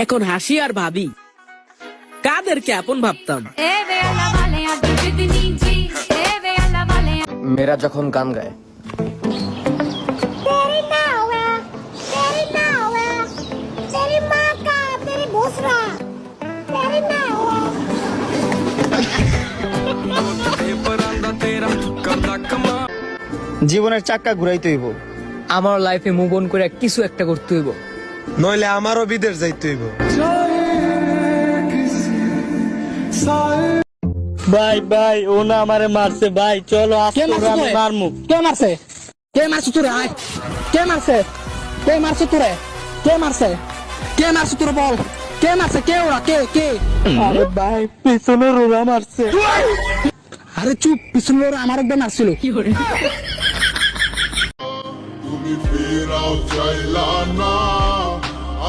এখন হাসি আর ভাবি কাদেরকে আপন ভাবতাম। মেয়েরা যখন গান গায় জীবনের চাক্কা ঘুরাইতে হইব, আমার লাইফে মুভ অন করে কিছু একটা করতে হইব, নইলে আমারও বিদেশ যাইতে হইব। ভাই ভাই ও না আমারে মারছে ভাই, চলো আজকে আমি মারমু। কে মারছে? কে মারছে তোরে? আয়, কে মারছে? কে মারছে তোরে? কে মারছে? কে মারছে তোরে বল? কে মারছে? কে ওরা? কে কে? আরে ভাই পিছনে রোরা মারছে। আরে চুপ, পিছনে ওরা আমার একবার মারছিল। তুমি ফেরাও চাইলা না,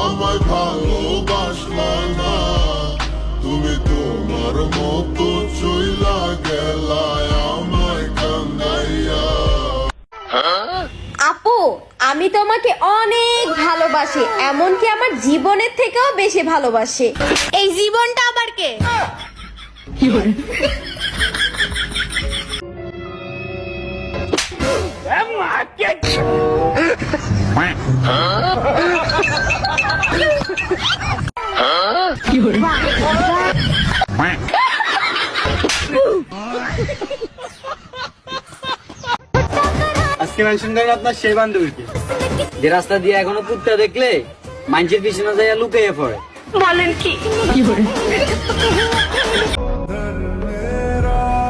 আমায় ভালোবাসলা না, তুমি তোমার মতো চইলা গেলা আমায় কান্দাইয়া। আপু, আমি তোমাকে অনেক ভালোবাসি, এমনকি আমার জীবনের থেকেও বেশি ভালোবাসি। এই জীবনটা আবার কে? আজকে মেনশন করেন আপনার সেই বান্ধবীকে যে রাস্তা দিয়ে এখনো কুত্তা দেখলে মানুষের পিছনে যাইয়া লুকিয়ে পড়ে।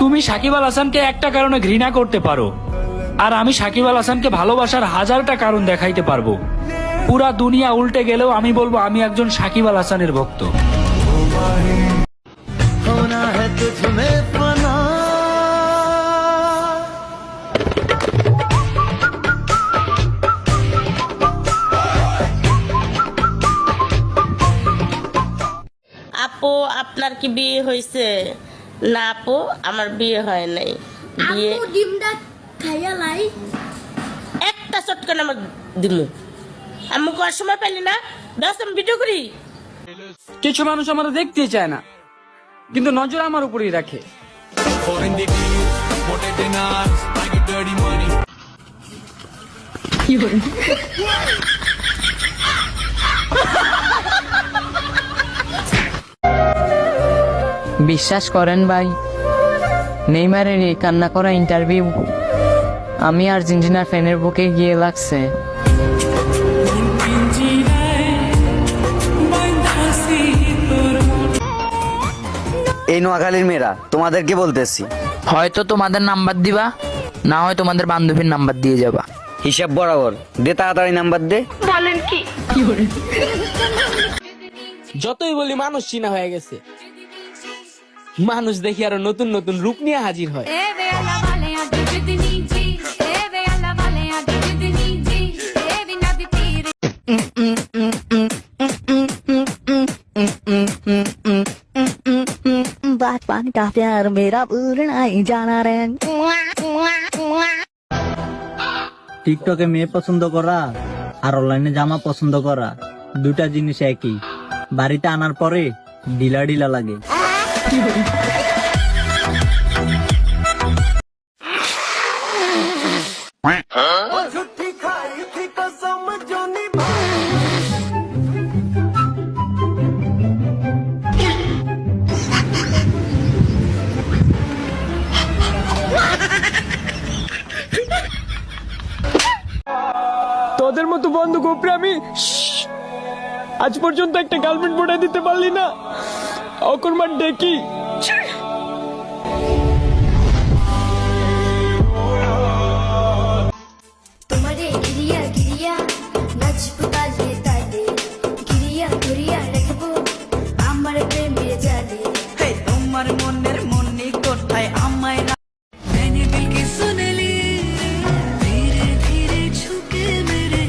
তুমি সাকিব আল হাসানকে একটা কারণে ঘৃণা করতে পারো, আর আমি সাকিব আল হাসানকে ভালোবাসার 1000টা কারণ দেখাইতে পারবো। পুরা দুনিয়া উল্টে গেলেও আমি বলবো আমি একজন সাকিব আল হাসানের ভক্ত। আপু আপনার কি বিয়ে হয়েছে? না আপু আমার বিয়ে হয় নাই। বিয়ে ডিমটা খাইয়া লাই। একটা চটকান আমার দিমু। আমি করার সময় পেলি না, দশ আমি ভিডিও করি। কিছু মানুষ আমার দেখতে চায় না, কিন্তু নজর আমার উপরেই রাখে। বিশ্বাস করেন ভাই, নেইমারের এই কান্না করা ইন্টারভিউ আমি আর্জেন্টিনার ফ্যানের বুকে গিয়ে লাগছে। এই নোয়াখালীর মেয়েরা তোমাদেরকে বলতেছি, হয়তো তোমাদের নাম্বার দিবা, না হয় তোমাদের বান্ধবীর নাম্বার দিয়ে যাবা। হিসাব বরাবর দে, তাড়াতাড়ি নাম্বার দে। যতই বলি মানুষ চিনা হয়ে গেছে, মানুষ দেখি আরো নতুন নতুন রূপ নিয়ে হাজির হয়। बचपन का प्यार मेरा भूलना ही जाना रे। টিকটকে মেয়ে পছন্দ করা আর অনলাইনে জামা পছন্দ করা দুটা জিনিস একই, বাড়িতে আনার পরে ঢিলা ঢিলা লাগে। তোদের মতো বন্ধু গোপরে আমি আজ পর্যন্ত একটা গার্লফ্রেন্ড পড়ে দিতে পারলি না, অকর্মার ডেকি। তোমারে গিরিয়া গিরিয়া নাচপুতা যেতা দে, গিরিয়া গিরিয়া রাখবো আমার প্রেমের জালে। হে তোমার মনের মনে কোথায় আমায় না मैंने दिल की सुन ली, धीरे धीरे छुके मेरे,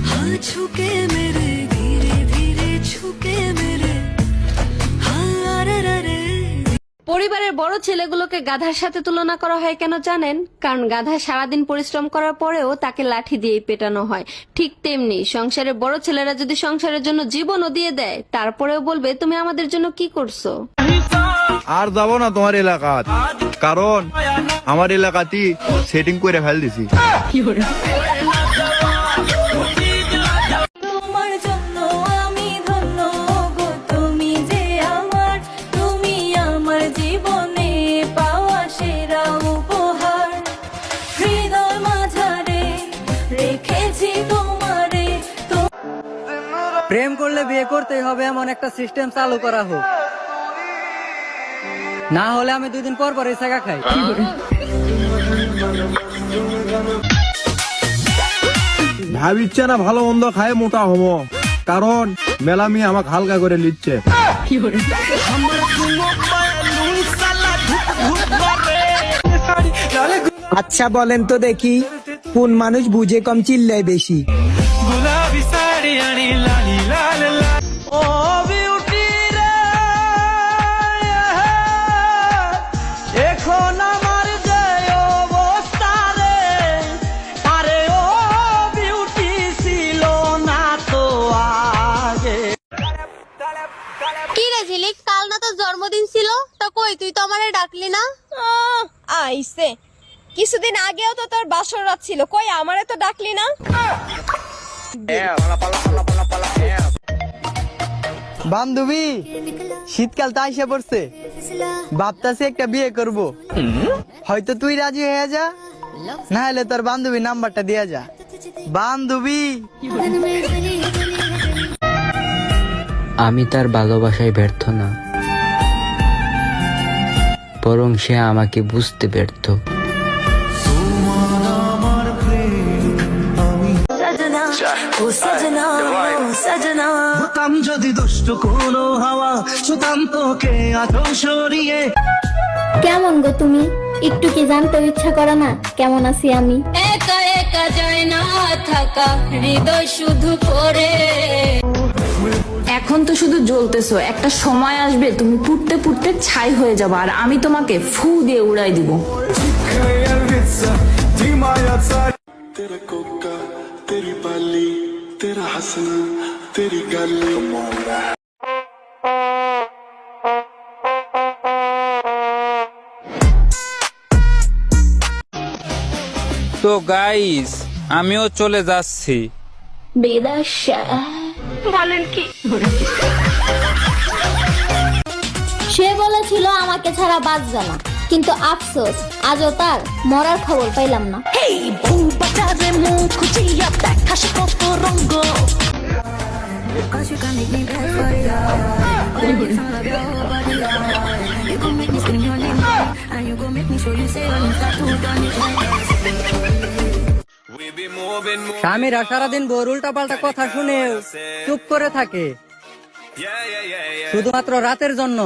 हाँ छुके मेरे, धीरे धीरे छुके मेरे, हाँ अरे रे ছেলেগুলোকে গাধার সাথে তুলনা করা হয় কেন জানেন? কারণ গাধা সারাদিন পরিশ্রম করার পরেও তাকে লাঠি দিয়েই পেটানো হয়। ঠিক তেমনি সংসারের বড় ছেলেরা যদি সংসারের জন্য জীবনও দিয়ে দেয়, তারপরেও বলবে তুমি আমাদের জন্য কি করছো। আর যাব না তোমার এলাকা, কারণ আমার এলাকাতে সেটিং করে ফেল দিছি। তোমার জন্য আমি ধন্য গো, তুমি যে আমার, তুমি আমার জীবনে পাওয়া সেরা উপহার। হৃদয় মাঝারে রেখেছি তোমারে। প্রেম করলে বিয়ে করতেই হবে এমন একটা সিস্টেম চালু করা হোক, না হলে আমি 2 দিন পর পর এসেগা খাই। ভাবিচ্ছে না ভালো মন্দ খায় মোটা হবো, কারণ মেলামি আমাকে হালকা করে নিচ্ছে। আচ্ছা বলেন তো দেখি, কোন মানুষ বুঝে কম চিল্লায় বেশি? কি রে ঝিলিক, কাল না তোর জন্মদিন ছিল, তা কই তুই তো আমারে ডাকলি না? আইছে কিছুদিন আগেও তো তোর বাসর রাত ছিল, কই আমারে তো ডাকলি না। বান্ধবী, শীতকাল তো আইসা পড়ছে, ভাবতাছি একটা বিয়ে করব। হয়তো তুই রাজি হয়ে যা, না হলে তোর বান্ধবীর নাম্বারটা দিয়া যা। বান্ধবী, আমি তার ভালোবাসায় ব্যর্থ না, বরং সে আমাকে বুঝতে ব্যর্থ। সজনা ও সজনা ও সজনা, হতাম যদি দুষ্ট কোনো হাওয়া, ছুতাম তোকে আঁচল সরিয়ে। কেমন গো তুমি? একটু কি জানতে ইচ্ছা করে না কেমন আছি আমি? একা একা যায় না থাকা, হৃদয় শুধু পড়ে। এখন তো শুধু জ্বলতেছো, একটা সময় আসবে তুমি পুড়তে পুড়তে ছাই হয়ে যাবে, আর আমি তোমাকে ফু দিয়ে উড়াই দিব। তো গাইস, আমিও চলে যাচ্ছি। বলেন কি? সে বলেছিল আমাকে ছাড়া বাঁচবে না, কিন্তু আফসোস আজও তার মরার খবর পাইলাম না। এই বউ বাজারে মুখ খুঁজিয়া দেখাস কত রঙ্গ। স্বামীরা সারাদিন বউর উল্টা পাল্টা কথা শুনে চুপ করে থাকে শুধুমাত্র রাতের জন্য।